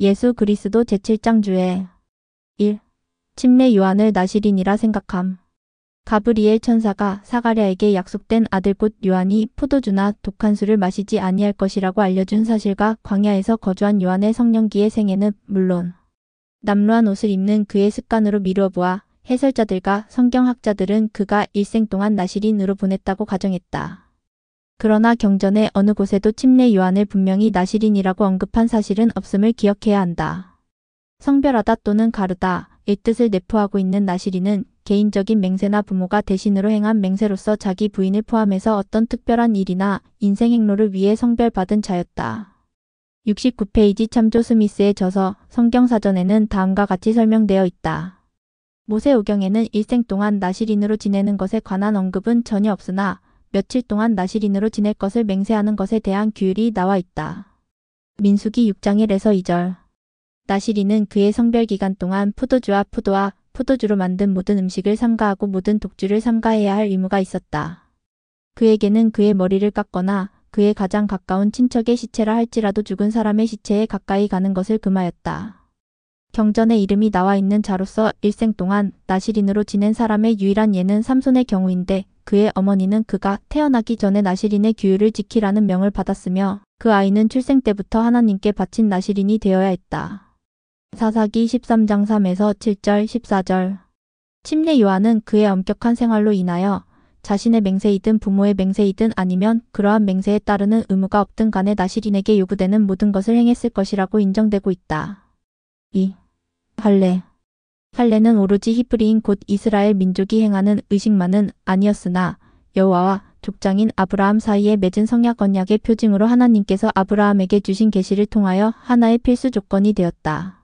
예수 그리스도 제7장 주에 1. 침례 요한을 나시린이라 생각함. 가브리엘 천사가 사가랴에게 약속된 아들 곧 요한이 포도주나 독한 술을 마시지 아니할 것이라고 알려준 사실과 광야에서 거주한 요한의 성령기의 생애는 물론 남루한 옷을 입는 그의 습관으로 미루어 보아 해설자들과 성경학자들은 그가 일생 동안 나시린으로 보냈다고 가정했다. 그러나 경전의 어느 곳에도 침례 요한을 분명히 나시린이라고 언급한 사실은 없음을 기억해야 한다. 성별하다 또는 가르다 의 뜻을 내포하고 있는 나시린은 개인적인 맹세나 부모가 대신으로 행한 맹세로서 자기 부인을 포함해서 어떤 특별한 일이나 인생 행로를 위해 성별받은 자였다. 69페이지 참조 스미스의 저서 성경사전에는 다음과 같이 설명되어 있다. 모세오경에는 일생 동안 나시린으로 지내는 것에 관한 언급은 전혀 없으나 며칠 동안 나시린으로 지낼 것을 맹세하는 것에 대한 규율이 나와 있다. 민수기 6장 1에서 2절. 나시린은 그의 성별 기간 동안 포도주와 포도주로 만든 모든 음식을 삼가하고 모든 독주를 삼가해야 할 의무가 있었다. 그에게는 그의 머리를 깎거나 그의 가장 가까운 친척의 시체라 할지라도 죽은 사람의 시체에 가까이 가는 것을 금하였다. 경전에 이름이 나와 있는 자로서 일생 동안 나시린으로 지낸 사람의 유일한 예는 삼손의 경우인데 그의 어머니는 그가 태어나기 전에 나시린의 규율을 지키라는 명을 받았으며 그 아이는 출생 때부터 하나님께 바친 나시린이 되어야 했다. 사사기 13장 3에서 7절 14절. 침례 요한은 그의 엄격한 생활로 인하여 자신의 맹세이든 부모의 맹세이든 아니면 그러한 맹세에 따르는 의무가 없든 간에 나시린에게 요구되는 모든 것을 행했을 것이라고 인정되고 있다. 2. 할례. 할례는 오로지 히브리인 곧 이스라엘 민족이 행하는 의식만은 아니었으나 여호와와 족장인 아브라함 사이에 맺은 성약 언약의 표징으로 하나님께서 아브라함에게 주신 계시를 통하여 하나의 필수 조건이 되었다.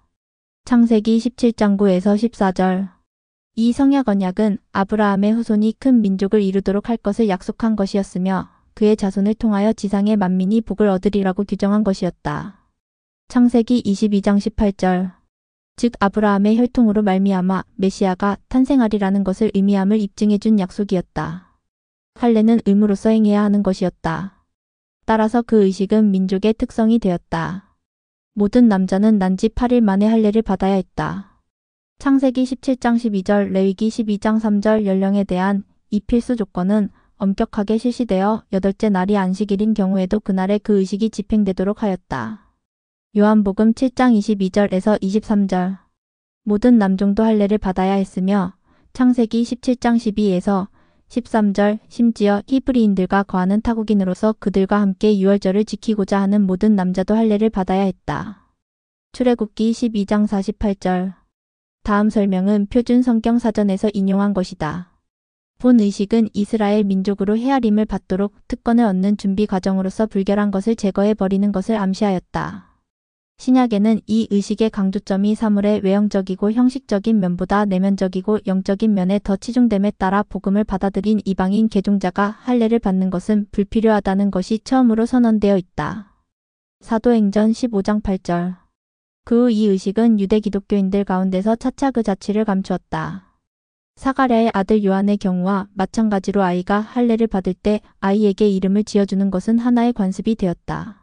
창세기 17장 9에서 14절. 이 성약 언약은 아브라함의 후손이 큰 민족을 이루도록 할 것을 약속한 것이었으며 그의 자손을 통하여 지상의 만민이 복을 얻으리라고 규정한 것이었다. 창세기 22장 18절. 즉 아브라함의 혈통으로 말미암아 메시아가 탄생하리라는 것을 의미함을 입증해 준 약속이었다. 할례는 의무로서 행해야 하는 것이었다. 따라서 그 의식은 민족의 특성이 되었다. 모든 남자는 난지 8일 만에 할례를 받아야 했다. 창세기 17장 12절, 레위기 12장 3절 연령에 대한 이 필수 조건은 엄격하게 실시되어 8째 날이 안식일인 경우에도 그날에 그 의식이 집행되도록 하였다. 요한복음 7장 22절에서 23절. 모든 남종도 할례를 받아야 했으며 창세기 17장 12에서 13절 심지어 히브리인들과 거하는 타국인으로서 그들과 함께 유월절을 지키고자 하는 모든 남자도 할례를 받아야 했다. 출애굽기 12장 48절. 다음 설명은 표준 성경 사전에서 인용한 것이다. 본 의식은 이스라엘 민족으로 헤아림을 받도록 특권을 얻는 준비 과정으로서 불결한 것을 제거해 버리는 것을 암시하였다. 신약에는 이 의식의 강조점이 사물의 외형적이고 형식적인 면보다 내면적이고 영적인 면에 더 치중됨에 따라 복음을 받아들인 이방인 개종자가 할례를 받는 것은 불필요하다는 것이 처음으로 선언되어 있다. 사도행전 15장 8절. 그 후 이 의식은 유대 기독교인들 가운데서 차차 그 자취를 감추었다. 사가랴의 아들 요한의 경우와 마찬가지로 아이가 할례를 받을 때 아이에게 이름을 지어주는 것은 하나의 관습이 되었다.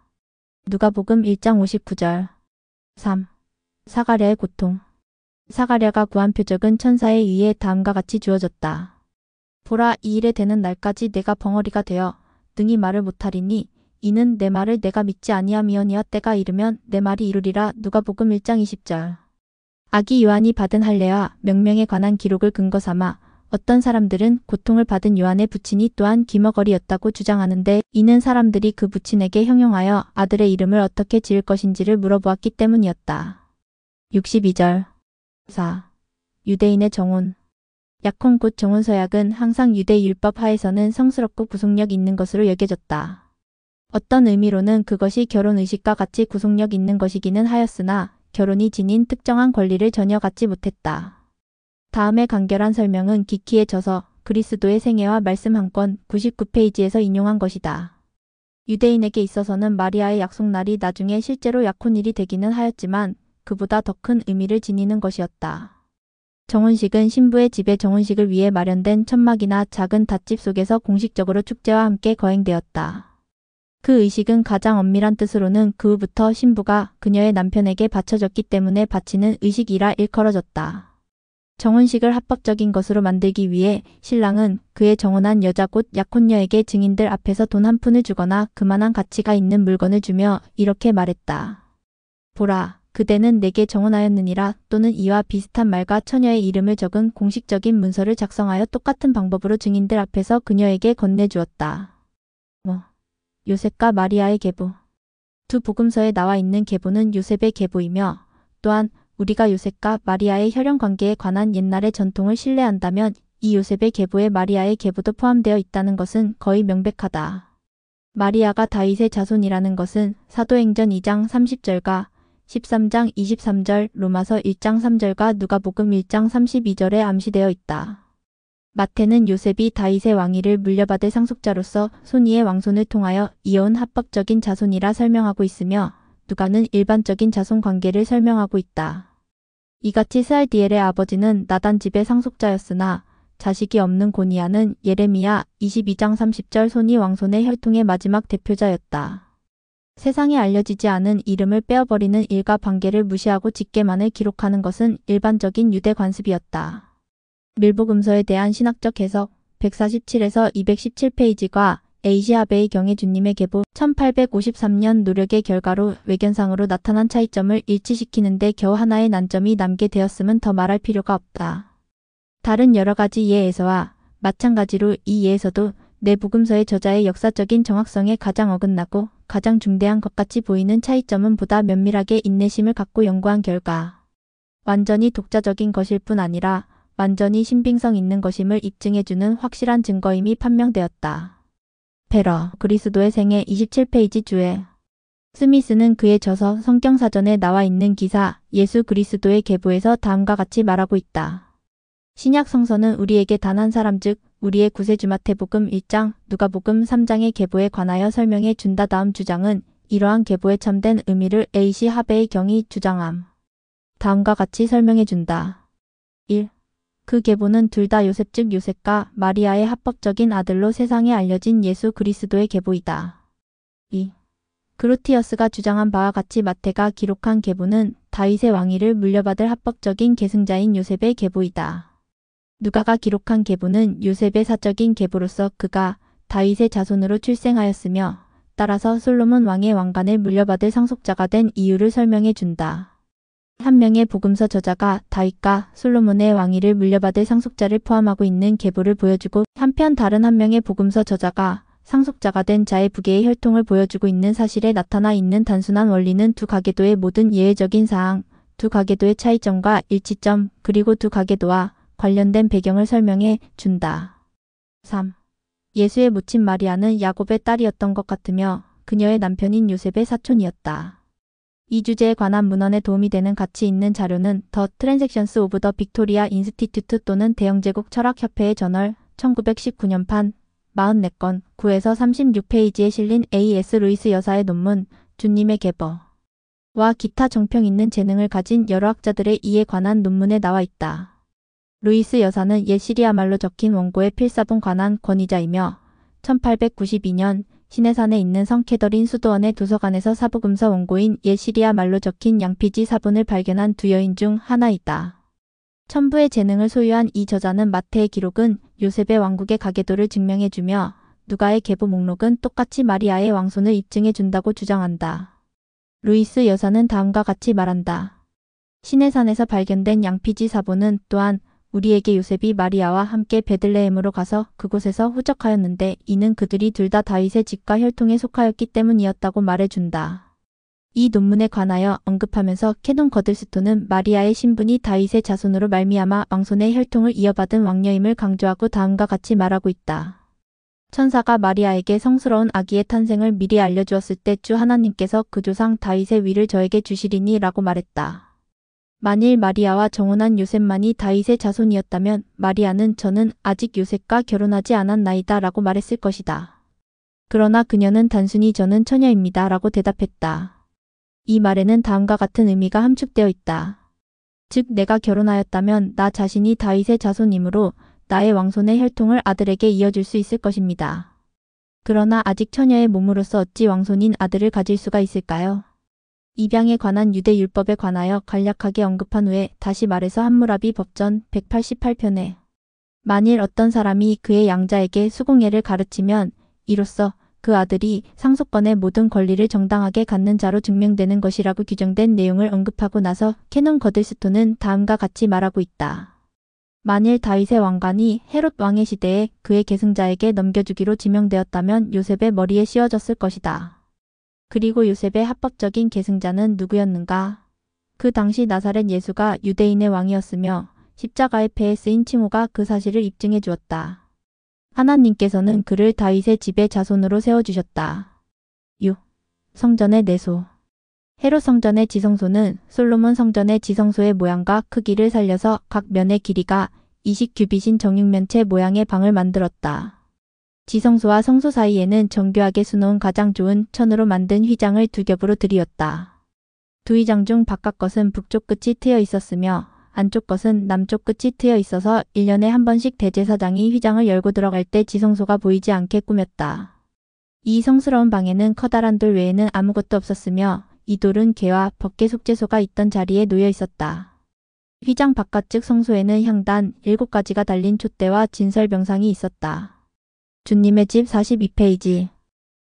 누가복음 1장 59절. 3. 사가랴의 고통. 사가랴가 구한 표적은 천사에 의해 다음과 같이 주어졌다. 보라, 이 일에 되는 날까지 내가 벙어리가 되어 능히 말을 못하리니 이는 내 말을 내가 믿지 아니함이오니와 때가 이르면 내 말이 이루리라. 누가복음 1장 20절. 아기 요한이 받은 할례와 명명에 관한 기록을 근거 삼아 어떤 사람들은 고통을 받은 요한의 부친이 또한 기머거리였다고 주장하는데 이는 사람들이 그 부친에게 형용하여 아들의 이름을 어떻게 지을 것인지를 물어보았기 때문이었다. 62절. 4. 유대인의 정혼. 약혼 곧 정혼서약은 항상 유대 율법 하에서는 성스럽고 구속력 있는 것으로 여겨졌다. 어떤 의미로는 그것이 결혼 의식과 같이 구속력 있는 것이기는 하였으나 결혼이 지닌 특정한 권리를 전혀 갖지 못했다. 다음의 간결한 설명은 기키에 져서 그리스도의 생애와 말씀 한 권 99페이지에서 인용한 것이다. 유대인에게 있어서는 마리아의 약속날이 나중에 실제로 약혼일이 되기는 하였지만 그보다 더 큰 의미를 지니는 것이었다. 정혼식은 신부의 집에 정혼식을 위해 마련된 천막이나 작은 닷집 속에서 공식적으로 축제와 함께 거행되었다. 그 의식은 가장 엄밀한 뜻으로는 그 후부터 신부가 그녀의 남편에게 바쳐졌기 때문에 바치는 의식이라 일컬어졌다. 정혼식을 합법적인 것으로 만들기 위해 신랑은 그의 정혼한 여자 곧 약혼녀에게 증인들 앞에서 돈 한 푼을 주거나 그만한 가치가 있는 물건을 주며 이렇게 말했다. 보라, 그대는 내게 정혼하였느니라. 또는 이와 비슷한 말과 처녀의 이름을 적은 공식적인 문서를 작성하여 똑같은 방법으로 증인들 앞에서 그녀에게 건네주었다. 요셉과 마리아의 계보. 두 복음서에 나와 있는 계보는 요셉의 계보이며 또한 우리가 요셉과 마리아의 혈연 관계에 관한 옛날의 전통을 신뢰한다면 이 요셉의 계보에 마리아의 계보도 포함되어 있다는 것은 거의 명백하다. 마리아가 다윗의 자손이라는 것은 사도행전 2장 30절과 13장 23절, 로마서 1장 3절과 누가복음 1장 32절에 암시되어 있다. 마태는 요셉이 다윗의 왕위를 물려받을 상속자로서 손이의 왕손을 통하여 이어온 합법적인 자손이라 설명하고 있으며 누가는 일반적인 자손 관계를 설명하고 있다. 이같이 스알디엘의 아버지는 나단 집의 상속자였으나 자식이 없는 고니아는 예레미야 22장 30절 손이 왕손의 혈통의 마지막 대표자였다. 세상에 알려지지 않은 이름을 빼어버리는 일가 반계를 무시하고 직계만을 기록하는 것은 일반적인 유대 관습이었다. 밀복음서에 대한 신학적 해석 147에서 217페이지가 에이시아베의 경의 주님의 계보 1853년 노력의 결과로 외견상으로 나타난 차이점을 일치시키는데 겨우 하나의 난점이 남게 되었음은 더 말할 필요가 없다. 다른 여러 가지 예에서와 마찬가지로 이 예에서도 내 복음서의 저자의 역사적인 정확성에 가장 어긋나고 가장 중대한 것 같이 보이는 차이점은 보다 면밀하게 인내심을 갖고 연구한 결과 완전히 독자적인 것일 뿐 아니라 완전히 신빙성 있는 것임을 입증해주는 확실한 증거임이 판명되었다. 베러, 그리스도의 생애 27페이지 주에 스미스는 그의 저서 성경사전에 나와 있는 기사 예수 그리스도의 계보에서 다음과 같이 말하고 있다. 신약 성서는 우리에게 단 한 사람 즉 우리의 구세주 마태복음 1장, 누가복음 3장의 계보에 관하여 설명해 준다. 다음 주장은 이러한 계보의 참된 의미를 A.C. 하베의 경이 주장함. 다음과 같이 설명해 준다. 1. 그 계보는 둘 다 요셉 즉 요셉과 마리아의 합법적인 아들로 세상에 알려진 예수 그리스도의 계보이다. 2. 그루티어스가 주장한 바와 같이 마태가 기록한 계보는 다윗의 왕위를 물려받을 합법적인 계승자인 요셉의 계보이다. 누가가 기록한 계보는 요셉의 사적인 계보로서 그가 다윗의 자손으로 출생하였으며 따라서 솔로몬 왕의 왕관을 물려받을 상속자가 된 이유를 설명해 준다. 한 명의 복음서 저자가 다윗과 솔로몬의 왕위를 물려받을 상속자를 포함하고 있는 계보를 보여주고 한편 다른 한 명의 복음서 저자가 상속자가 된 자의 부계의 혈통을 보여주고 있는 사실에 나타나 있는 단순한 원리는 두 가계도의 모든 예외적인 사항, 두 가계도의 차이점과 일치점, 그리고 두 가계도와 관련된 배경을 설명해 준다. 3. 예수의 모친 마리아는 야곱의 딸이었던 것 같으며 그녀의 남편인 요셉의 사촌이었다. 이 주제에 관한 문헌에 도움이 되는 가치 있는 자료는 더 트랜잭션스 오브 더 빅토리아 인스티튜트 또는 대영제국 철학협회의 저널 1919년판 44건 9에서 36페이지에 실린 A.S. 루이스 여사의 논문 주님의 계보와 기타 정평 있는 재능을 가진 여러 학자들의 이에 관한 논문에 나와 있다. 루이스 여사는 옛 시리아 말로 적힌 원고의 필사본 관한 권위자이며 1892년 시내산에 있는 성 캐더린 수도원의 도서관에서 사복음서 원고인 옛 시리아 말로 적힌 양피지 사본을 발견한 두 여인 중 하나이다. 천부의 재능을 소유한 이 저자는 마태의 기록은 요셉의 왕국의 가계도를 증명해주며 누가의 계보 목록은 똑같이 마리아의 왕손을 입증해준다고 주장한다. 루이스 여사는 다음과 같이 말한다. 시내산에서 발견된 양피지 사본은 또한 우리에게 요셉이 마리아와 함께 베들레헴으로 가서 그곳에서 후적하였는데 이는 그들이 둘 다 다윗의 집과 혈통에 속하였기 때문이었다고 말해준다. 이 논문에 관하여 언급하면서 캐논 거들스톤은 마리아의 신분이 다윗의 자손으로 말미암아 왕손의 혈통을 이어받은 왕녀임을 강조하고 다음과 같이 말하고 있다. 천사가 마리아에게 성스러운 아기의 탄생을 미리 알려주었을 때 주 하나님께서 그 조상 다윗의 위를 저에게 주시리니 라고 말했다. 만일 마리아와 정혼한 요셉만이 다윗의 자손이었다면 마리아는 저는 아직 요셉과 결혼하지 않았나이다 라고 말했을 것이다. 그러나 그녀는 단순히 저는 처녀입니다 라고 대답했다. 이 말에는 다음과 같은 의미가 함축되어 있다. 즉 내가 결혼하였다면 나 자신이 다윗의 자손이므로 나의 왕손의 혈통을 아들에게 이어줄 수 있을 것입니다. 그러나 아직 처녀의 몸으로서 어찌 왕손인 아들을 가질 수가 있을까요? 입양에 관한 유대 율법에 관하여 간략하게 언급한 후에 다시 말해서 함무라비 법전 188편에 만일 어떤 사람이 그의 양자에게 수공예를 가르치면 이로써 그 아들이 상속권의 모든 권리를 정당하게 갖는 자로 증명되는 것이라고 규정된 내용을 언급하고 나서 캐논 거들스톤은 다음과 같이 말하고 있다. 만일 다윗의 왕관이 헤롯 왕의 시대에 그의 계승자에게 넘겨주기로 지명되었다면 요셉의 머리에 씌워졌을 것이다. 그리고 요셉의 합법적인 계승자는 누구였는가? 그 당시 나사렛 예수가 유대인의 왕이었으며 십자가의 패에 쓰인 칭호가 그 사실을 입증해 주었다. 하나님께서는 그를 다윗의 집의 자손으로 세워주셨다. 6. 성전의 내소. 헤롯 성전의 지성소는 솔로몬 성전의 지성소의 모양과 크기를 살려서 각 면의 길이가 20규빗인 정육면체 모양의 방을 만들었다. 지성소와 성소 사이에는 정교하게 수놓은 가장 좋은 천으로 만든 휘장을 두 겹으로 들이었다. 두 휘장 중 바깥 것은 북쪽 끝이 트여 있었으며 안쪽 것은 남쪽 끝이 트여 있어서 1년에 한 번씩 대제사장이 휘장을 열고 들어갈 때 지성소가 보이지 않게 꾸몄다. 이 성스러운 방에는 커다란 돌 외에는 아무것도 없었으며 이 돌은 개와 법궤 속죄소가 있던 자리에 놓여 있었다. 휘장 바깥쪽 성소에는 향단 7가지가 달린 촛대와 진설병상이 있었다. 주님의 집 42페이지.